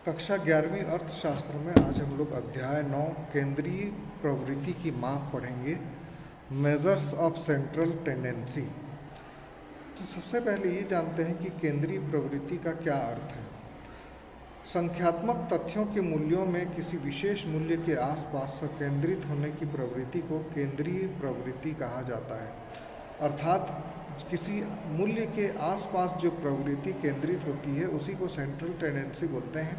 कक्षा 11वीं अर्थशास्त्र में आज हम लोग अध्याय 9 केंद्रीय प्रवृत्ति की माप पढ़ेंगे। Measures of central tendency. तो सबसे पहले ये जानते हैं कि केंद्रीय प्रवृत्ति का क्या अर्थ है। संख्यात्मक तथ्यों के मूल्यों में किसी विशेष मूल्य के आसपास संकेंद्रित होने की प्रवृत्ति को केंद्रीय प्रवृत्ति कहा जाता है। अर्थात किसी मूल्य के आसपास जो प्रवृत्ति केंद्रित होती है उसी को सेंट्रल टेंडेंसी बोलते हैं।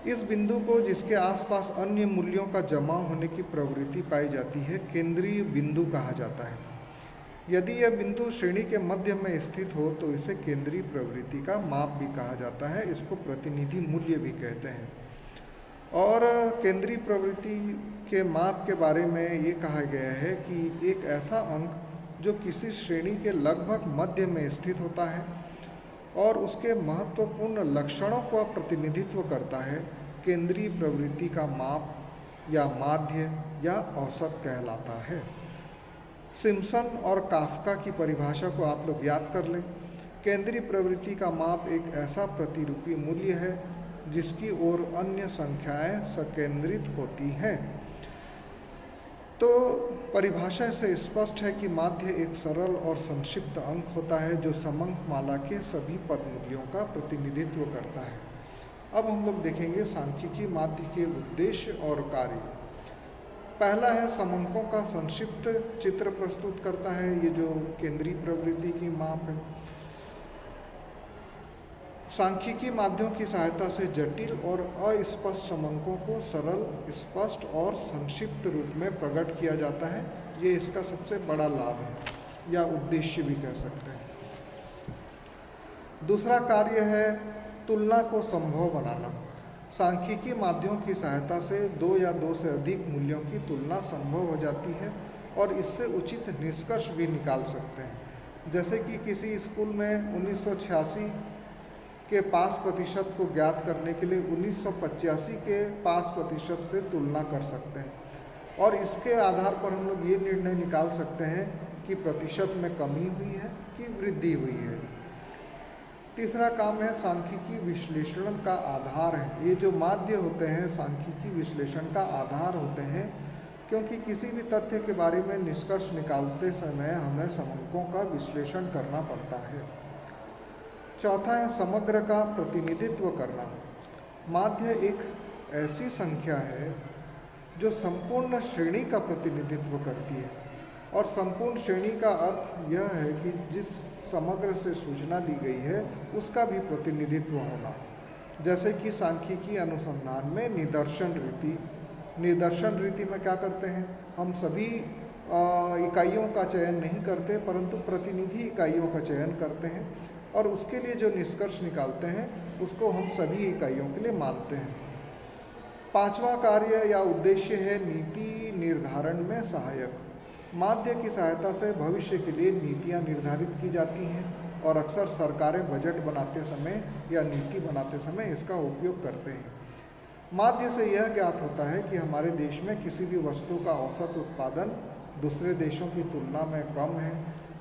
इस बिंदु को जिसके आसपास अन्य मूल्यों का जमा होने की प्रवृत्ति पाई जाती है केंद्रीय बिंदु कहा जाता है। यदि यह बिंदु श्रेणी के मध्य में स्थित हो तो इसे केंद्रीय प्रवृत्ति का माप भी कहा जाता है। इसको प्रतिनिधि मूल्य भी कहते हैं। और केंद्रीय प्रवृत्ति के माप के बारे में ये कहा गया है कि एक ऐसा अंक जो किसी श्रेणी के लगभग मध्य में स्थित होता है और उसके महत्वपूर्ण लक्षणों का प्रतिनिधित्व करता है, केंद्रीय प्रवृत्ति का माप या माध्य या औसत कहलाता है। सिम्पसन और काफ्का की परिभाषा को आप लोग याद कर लें। केंद्रीय प्रवृत्ति का माप एक ऐसा प्रतिरूपी मूल्य है जिसकी ओर अन्य संख्याएं संकेंद्रित होती हैं। तो परिभाषा से स्पष्ट है कि माध्य एक सरल और संक्षिप्त अंक होता है जो समंक माला के सभी पद मूल्यों का प्रतिनिधित्व करता है। अब हम लोग देखेंगे सांख्यिकी माध्य के उद्देश्य और कार्य। पहला है समंकों का संक्षिप्त चित्र प्रस्तुत करता है। ये जो केंद्रीय प्रवृत्ति की माप है, सांख्यिकी माध्यों की सहायता से जटिल और अस्पष्ट समंकों को सरल, स्पष्ट और संक्षिप्त रूप में प्रकट किया जाता है। ये इसका सबसे बड़ा लाभ है या उद्देश्य भी कह सकते हैं। दूसरा कार्य है तुलना को संभव बनाना। सांख्यिकी माध्यों की सहायता से दो या दो से अधिक मूल्यों की तुलना संभव हो जाती है और इससे उचित निष्कर्ष भी निकाल सकते हैं। जैसे कि किसी स्कूल में 1986 के पास प्रतिशत को ज्ञात करने के लिए 1985 के पास प्रतिशत से तुलना कर सकते हैं और इसके आधार पर हम लोग ये निर्णय निकाल सकते हैं कि प्रतिशत में कमी हुई है कि वृद्धि हुई है। तीसरा काम है सांख्यिकी विश्लेषण का आधार है। ये जो माध्य होते हैं सांख्यिकी विश्लेषण का आधार होते हैं, क्योंकि किसी भी तथ्य के बारे में निष्कर्ष निकालते समय हमें समंकों का विश्लेषण करना पड़ता है। चौथा है समग्र का प्रतिनिधित्व करना। माध्य एक ऐसी संख्या है जो संपूर्ण श्रेणी का प्रतिनिधित्व करती है और संपूर्ण श्रेणी का अर्थ यह है कि जिस समग्र से सूचना ली गई है उसका भी प्रतिनिधित्व होना। जैसे कि सांख्यिकी अनुसंधान में निदर्शन रीति। निदर्शन रीति में क्या करते हैं, हम सभी इकाइयों का चयन नहीं करते परंतु प्रतिनिधि इकाइयों का चयन करते हैं और उसके लिए जो निष्कर्ष निकालते हैं उसको हम सभी इकाइयों के लिए मानते हैं। पांचवा कार्य या उद्देश्य है नीति निर्धारण में सहायक। माध्य की सहायता से भविष्य के लिए नीतियां निर्धारित की जाती हैं और अक्सर सरकारें बजट बनाते समय या नीति बनाते समय इसका उपयोग करते हैं। माध्य से यह ज्ञात होता है कि हमारे देश में किसी भी वस्तु का औसत उत्पादन दूसरे देशों की तुलना में कम है,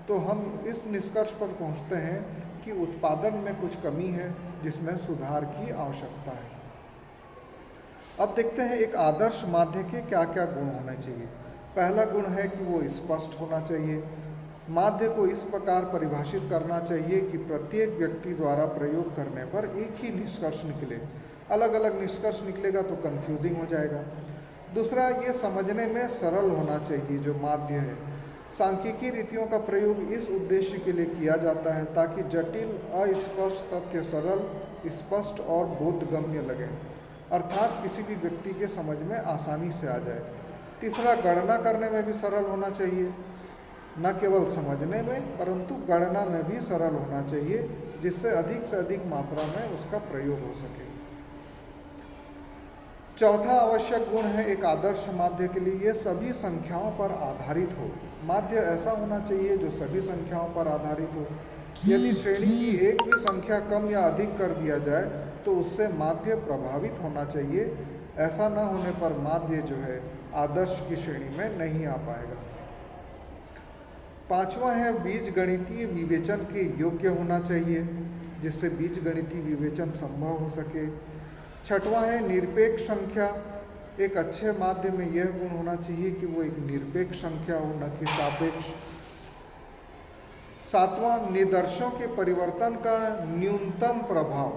तो हम इस निष्कर्ष पर पहुंचते हैं कि उत्पादन में कुछ कमी है जिसमें सुधार की आवश्यकता है। अब देखते हैं एक आदर्श माध्य के क्या क्या गुण होने चाहिए। पहला गुण है कि वो स्पष्ट होना चाहिए। माध्य को इस प्रकार परिभाषित करना चाहिए कि प्रत्येक व्यक्ति द्वारा प्रयोग करने पर एक ही निष्कर्ष निकले। अलग अलग निष्कर्ष निकलेगा तो कन्फ्यूजिंग हो जाएगा। दूसरा, ये समझने में सरल होना चाहिए जो माध्य है। सांख्यिकी रीतियों का प्रयोग इस उद्देश्य के लिए किया जाता है ताकि जटिल अस्पष्ट तथ्य सरल, स्पष्ट और बोधगम्य लगे, अर्थात किसी भी व्यक्ति के समझ में आसानी से आ जाए। तीसरा, गणना करने में भी सरल होना चाहिए, न केवल समझने में परंतु गणना में भी सरल होना चाहिए जिससे अधिक से अधिक मात्रा में उसका प्रयोग हो सके। चौथा आवश्यक गुण है एक आदर्श माध्य के लिए ये सभी संख्याओं पर आधारित हो। माध्य ऐसा होना चाहिए जो सभी संख्याओं पर आधारित हो। यदि श्रेणी की एक भी संख्या कम या अधिक कर दिया जाए तो उससे माध्य प्रभावित होना चाहिए। ऐसा न होने पर माध्य जो है आदर्श की श्रेणी में नहीं आ पाएगा। पांचवा है बीजगणितीय विवेचन के योग्य होना चाहिए, जिससे बीजगणितीय विवेचन संभव हो सके। छठवां है निरपेक्ष संख्या। एक अच्छे माध्य में यह गुण होना चाहिए कि वो एक निरपेक्ष संख्या हो, न कि सापेक्ष। सातवां, निदर्शों के परिवर्तन का न्यूनतम प्रभाव।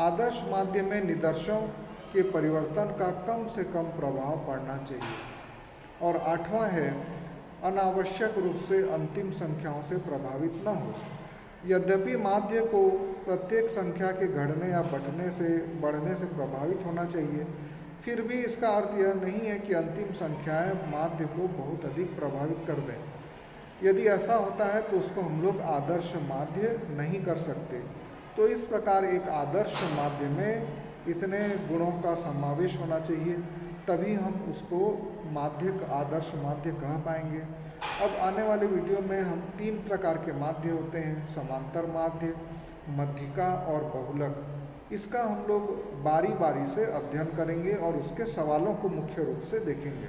आदर्श माध्य में निदर्शों के परिवर्तन का कम से कम प्रभाव पड़ना चाहिए। और आठवां है अनावश्यक रूप से अंतिम संख्याओं से प्रभावित न हो। यद्यपि माध्य को प्रत्येक संख्या के घटने या बढ़ने से प्रभावित होना चाहिए, फिर भी इसका अर्थ यह नहीं है कि अंतिम संख्याएं माध्य को बहुत अधिक प्रभावित कर दें। यदि ऐसा होता है तो उसको हम लोग आदर्श माध्य नहीं कर सकते। तो इस प्रकार एक आदर्श माध्य में इतने गुणों का समावेश होना चाहिए, तभी हम उसको आदर्श माध्य कह पाएंगे। अब आने वाले वीडियो में हम 3 प्रकार के माध्य होते हैं, समांतर माध्य, मध्यिका और बहुलक। इसका हम लोग बारी बारी से अध्ययन करेंगे और उसके सवालों को मुख्य रूप से देखेंगे।